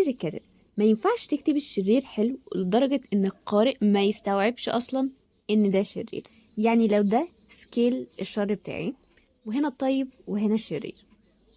عزيزي الكاتب، ما ينفعش تكتب الشرير حلو لدرجة ان القارئ ما يستوعبش اصلا ان ده شرير. يعني لو ده سكيل الشر بتاعي، وهنا الطيب وهنا الشرير،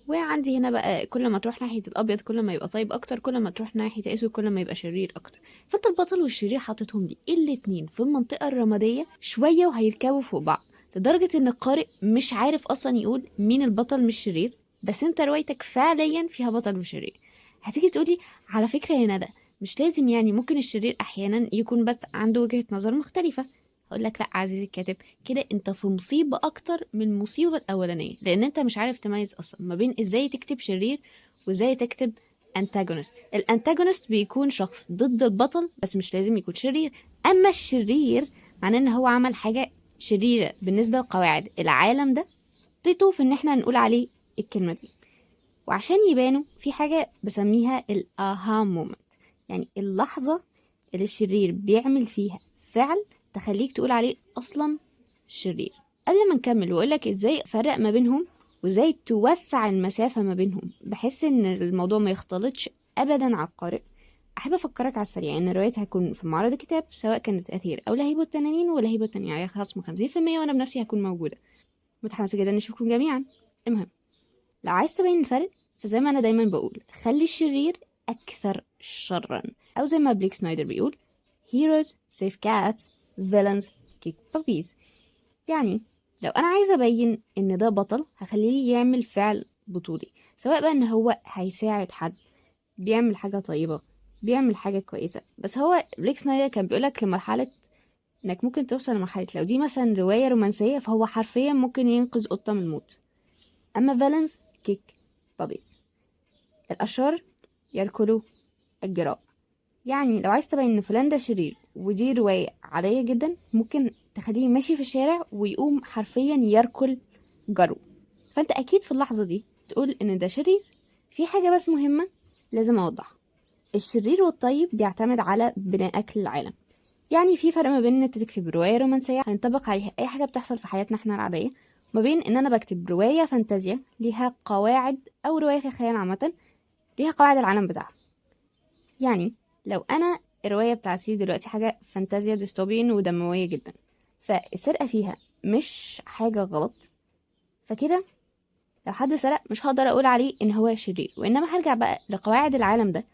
وعندي هنا بقى كل ما تروح ناحية الابيض كل ما يبقى طيب اكتر، كل ما تروح ناحية الاسود كل ما يبقى شرير اكتر. فانت البطل والشرير حاططهم لي الاتنين في المنطقة الرمادية شوية وهيركبوا فوق بعض، لدرجة ان القارئ مش عارف اصلا يقول مين البطل مش شرير. بس انت روايتك فعليا فيها بطل وشرير. هتيجي تقولي على فكرة هنا ده مش لازم، يعني ممكن الشرير احيانا يكون بس عنده وجهة نظر مختلفة. هقول لك لا عزيزي الكاتب، كده انت في مصيبة اكتر من المصيبة الاولانية، لان انت مش عارف تميز اصلا ما بين ازاي تكتب شرير وازاي تكتب انتاجونست. الانتاجونست بيكون شخص ضد البطل بس مش لازم يكون شرير، اما الشرير معناه ان هو عمل حاجة شريرة بالنسبة لقواعد العالم ده، طيته في ان احنا نقول عليه الكلمة دي. وعشان يبانوا في حاجة بسميها الآها مومنت، يعني اللحظة اللي الشرير بيعمل فيها فعل تخليك تقول عليه أصلا شرير. قبل ما نكمل وأقولك إزاي أفرق ما بينهم وإزاي توسع المسافة ما بينهم بحيث إن الموضوع ما يختلطش أبدا على القارئ، أحب أفكرك على السريع إن الروايات هتكون في معرض الكتاب، سواء كانت أثير أو لهيب التنانين. ولهيب التنانين عليها خصم 50%، وأنا بنفسي هكون موجودة. متحمسة جدا نشوفكم جميعا. المهم، لو عايز تبين الفرق فزي ما أنا دايما بقول، خلي الشرير أكثر شرا، أو زي ما بليك سنايدر بيقول heroes save cats, villains kick puppies. يعني لو أنا عايزة أبين إن ده بطل هخليه يعمل فعل بطولي، سواء بقى إن هو هيساعد حد، بيعمل حاجة طيبة، بيعمل حاجة كويسة. بس هو بليك سنايدر كان بيقولك لمرحلة إنك ممكن توصل لمرحلة لو دي مثلا رواية رومانسية فهو حرفيا ممكن ينقذ قطة من الموت. أما villains kick puppies، الأشرار يركلوا الجراء. يعني لو عايز تبين ان فلان ده شرير ودي رواية عادية جدا، ممكن تخليه ماشي في الشارع ويقوم حرفيا يركل جرو، فانت اكيد في اللحظة دي تقول ان ده شرير. في حاجة بس مهمة لازم اوضحها، الشرير والطيب بيعتمد على بناءك للعالم. يعني في فرق ما بين ان انت تكتب رواية رومانسية هينطبق عليها اي حاجة بتحصل في حياتنا احنا العادية، ما بين ان انا بكتب رواية فانتازيا ليها قواعد، او رواية في الخيال عامة ليها قواعد العالم بتاعها. يعني لو انا الرواية بتاعتي دلوقتي حاجة فانتازيا ديستوبيين ودموية جدا، فالسرقة فيها مش حاجة غلط، فكده لو حد سرق مش هقدر اقول عليه ان هو شرير، وانما هرجع بقى لقواعد العالم ده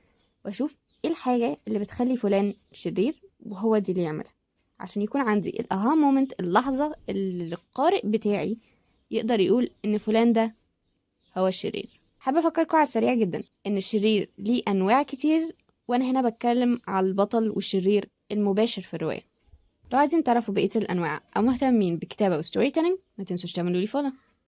واشوف ايه الحاجة اللي بتخلي فلان شرير وهو دي اللي يعملها، عشان يكون عندي الاها مومنت، اللحظة اللي القارئ بتاعي يقدر يقول ان فلان ده هو الشرير. حابة افكركم على السريع جدا ان الشرير ليه انواع كتير، وانا هنا بتكلم على البطل والشرير المباشر في الرواية. لو عايزين تعرفوا بقية الانواع او مهتمين بكتابة وستوري تيلينج ما تنسوش تعملوا لي فولو.